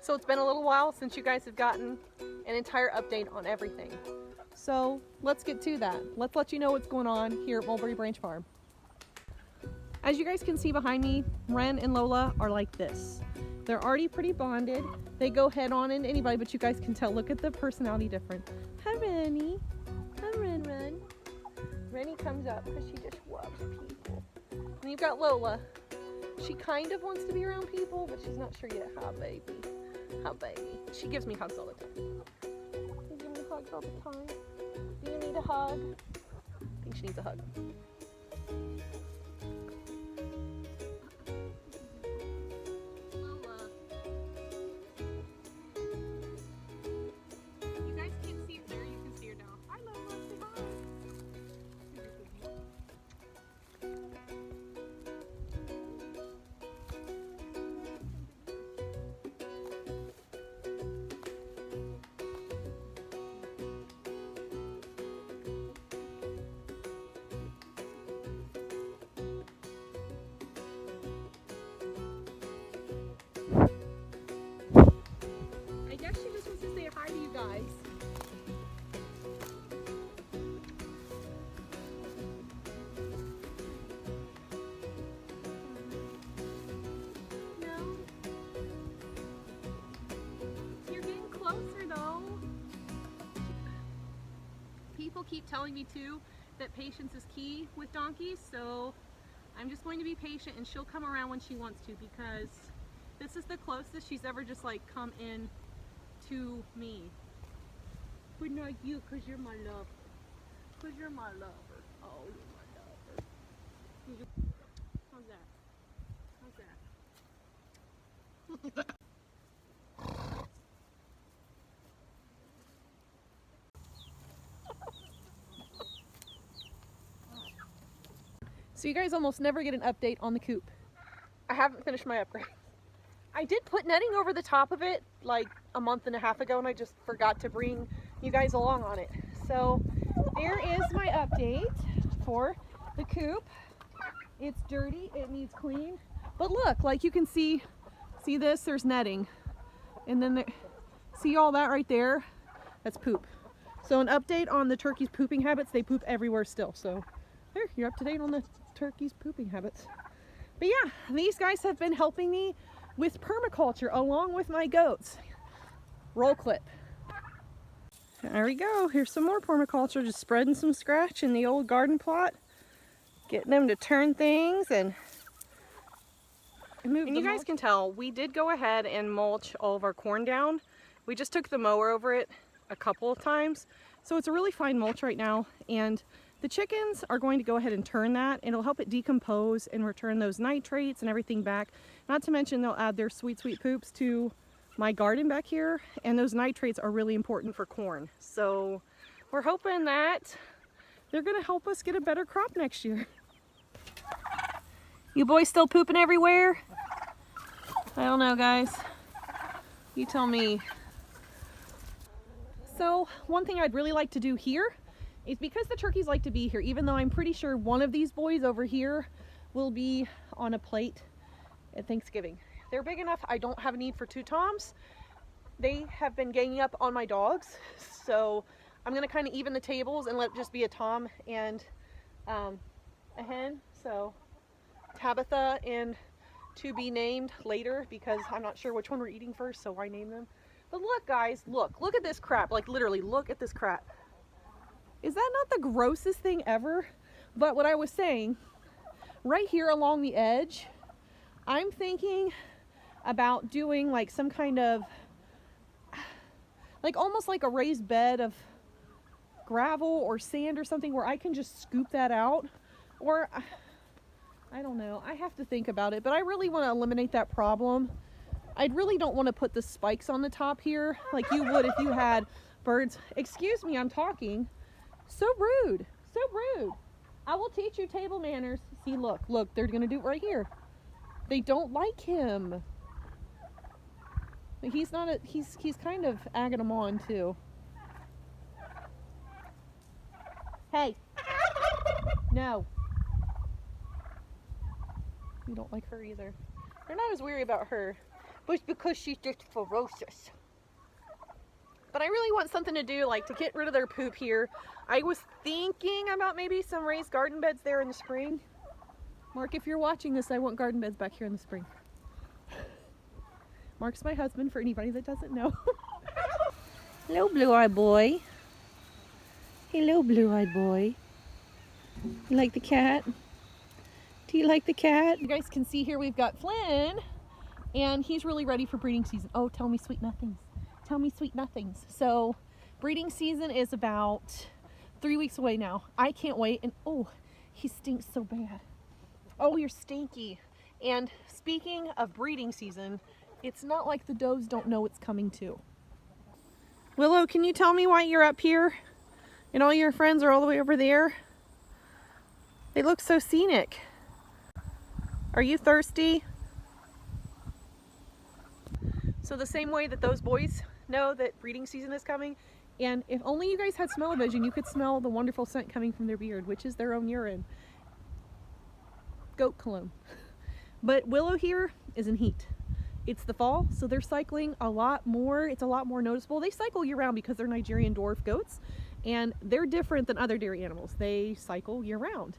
So it's been a little while since you guys have gotten an entire update on everything. So let's get to that. Let's let you know what's going on here at Mulberry Branch Farm. As you guys can see behind me, Ren and Lola are like this. They're already pretty bonded. They go head on into anybody, but you guys can tell, look at the personality difference. Hi, Rennie. Hi, Ren. Rennie comes up because she just loves people. And you've got Lola. She kind of wants to be around people, but she's not sure yet. Hi, baby. Hi, baby. She gives me hugs all the time. You give me hugs all the time. Do you need a hug? I think she needs a hug. She just wants to say hi to you guys. No? You're getting closer though. People keep telling me too that patience is key with donkeys, so I'm just going to be patient and she'll come around when she wants to, because this is the closest she's ever just like come in to me. But not you, because you're my lover. Because you're my lover. Oh, you're my lover. How's that? How's that? So you guys almost never get an update on the coop. I haven't finished my upgrade. I did put netting over the top of it like a month and a half ago, and I just forgot to bring you guys along on it. So there is my update for the coop. It's dirty, it needs clean. But look, like you can see this, there's netting. And then see all that right there? That's poop. So an update on the turkeys' pooping habits. They poop everywhere still. So there, you're up to date on the turkeys' pooping habits. But yeah, these guys have been helping me with permaculture along with my goats. Roll clip. There we go. Here's some more permaculture, just spreading some scratch in the old garden plot, getting them to turn things and move. And you guys can tell we did go ahead and mulch all of our corn down. We just took the mower over it a couple of times, so it's a really fine mulch right now. And the chickens are going to go ahead and turn that, and it'll help it decompose and return those nitrates and everything back. Not to mention they'll add their sweet, sweet poops to my garden back here, and those nitrates are really important for corn. So we're hoping that they're gonna help us get a better crop next year. You boys still pooping everywhere? I don't know, guys. You tell me. So one thing I'd really like to do here is, because the turkeys like to be here, even though I'm pretty sure one of these boys over here will be on a plate at Thanksgiving. They're big enough, I don't have a need for two toms. They have been ganging up on my dogs, so I'm gonna kind of even the tables and let it just be a tom and a hen. So Tabitha and to be named later, because I'm not sure which one we're eating first, so why name them? But look guys, look at this crap. Like literally, look at this crap. Is that not the grossest thing ever? But what I was saying, right here along the edge, I'm thinking about doing like some kind of, like almost like a raised bed of gravel or sand or something where I can just scoop that out. Or, I don't know, I have to think about it, but I really want to eliminate that problem. I really don't want to put the spikes on the top here like you would if you had birds. Excuse me, I'm talking. So rude, so rude. I will teach you table manners. See, look, they're gonna do it right here. They don't like him. But he's not he's kind of egging them on too. Hey. No. You don't like her either. They're not as weary about her. but it's because she's just ferocious. But I really want something to do, like to get rid of their poop here. I was thinking about maybe some raised garden beds there in the spring. Mark, if you're watching this, I want garden beds back here in the spring. Mark's my husband, for anybody that doesn't know. Hello, blue-eyed boy. Hello, blue-eyed boy. You like the cat? Do you like the cat? You guys can see here we've got Flynn, and he's really ready for breeding season. Oh, tell me sweet nothings. Tell me sweet nothings. So breeding season is about 3 weeks away now. I can't wait. And oh, he stinks so bad. Oh, you're stinky. And speaking of breeding season, it's not like the does don't know it's coming too. Willow, can you tell me why you're up here and all your friends are all the way over there? They look so scenic. Are you thirsty? So the same way that those boys know that breeding season is coming, and if only you guys had smell-o-vision, you could smell the wonderful scent coming from their beard, which is their own urine. Goat cologne. But Willow here is in heat. It's the fall, so they're cycling a lot more. It's a lot more noticeable. They cycle year-round because they're Nigerian dwarf goats, and they're different than other dairy animals. They cycle year-round.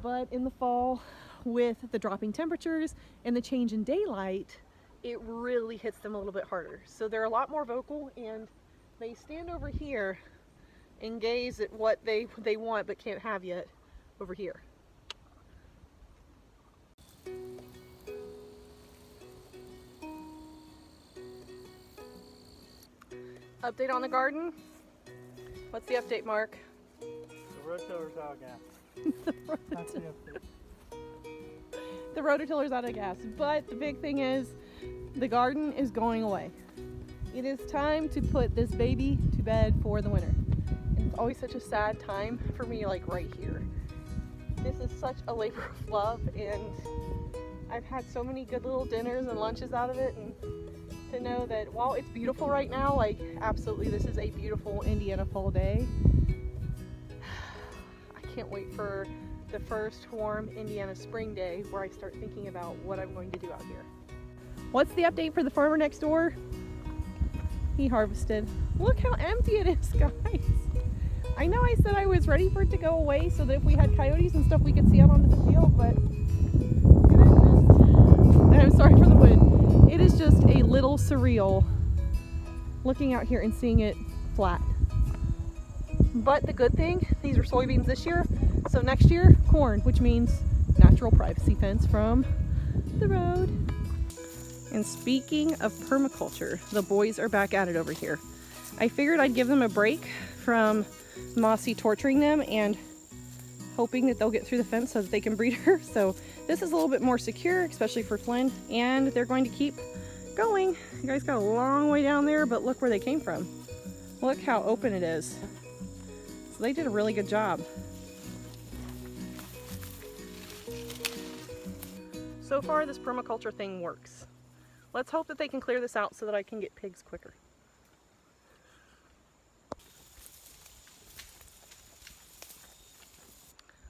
But in the fall, with the dropping temperatures and the change in daylight, it really hits them a little bit harder. So they're a lot more vocal, and they stand over here and gaze at what they want but can't have yet over here. Update on the garden? What's the update, Mark? The rototiller's out of gas. That's the update. The rototiller's out of gas, but the big thing is the garden is going away. It is time to put this baby to bed for the winter. And it's always such a sad time for me, like right here. This is such a labor of love, and I've had so many good little dinners and lunches out of it, and to know that while it's beautiful right now, like absolutely this is a beautiful Indiana fall day. I can't wait for the first warm Indiana spring day where I start thinking about what I'm going to do out here. What's the update for the farmer next door? He harvested. Look how empty it is, guys. I know I said I was ready for it to go away so that if we had coyotes and stuff we could see out onto the field, but it is just, and I'm sorry for the wind, it is just a little surreal looking out here and seeing it flat. But the good thing, these are soybeans this year, so next year corn, which means natural privacy fence from the road. And speaking of permaculture, the boys are back at it over here. I figured I'd give them a break from Mossy torturing them and hoping that they'll get through the fence so that they can breed her. So this is a little bit more secure, especially for Flynn, and they're going to keep going. You guys got a long way down there, but look where they came from. Look how open it is. So they did a really good job. So far, this permaculture thing works. Let's hope that they can clear this out so that I can get pigs quicker.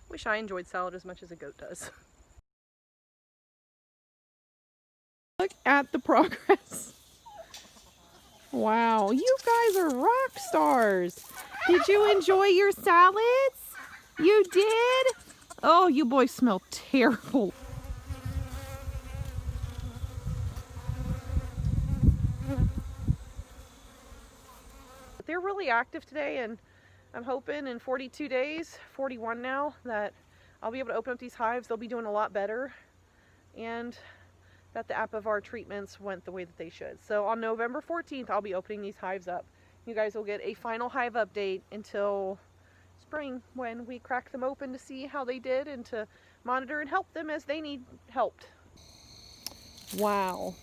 Wish I enjoyed salad as much as a goat does. Look at the progress. Wow, you guys are rock stars. Did you enjoy your salads? You did? Oh, you boys smell terrible. They're really active today, and I'm hoping in 42 days, 41 now, that I'll be able to open up these hives. They'll be doing a lot better, and that the Apivar treatments went the way that they should. So on November 14th, I'll be opening these hives up. You guys will get a final hive update until spring when we crack them open to see how they did and to monitor and help them as they need helped. Wow.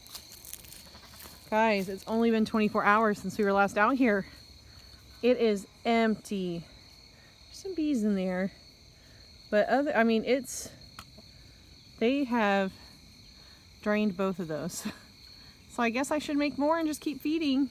Guys, it's only been 24 hours since we were last out here. It is empty. There's some bees in there, but they have drained both of those. So I guess I should make more and just keep feeding.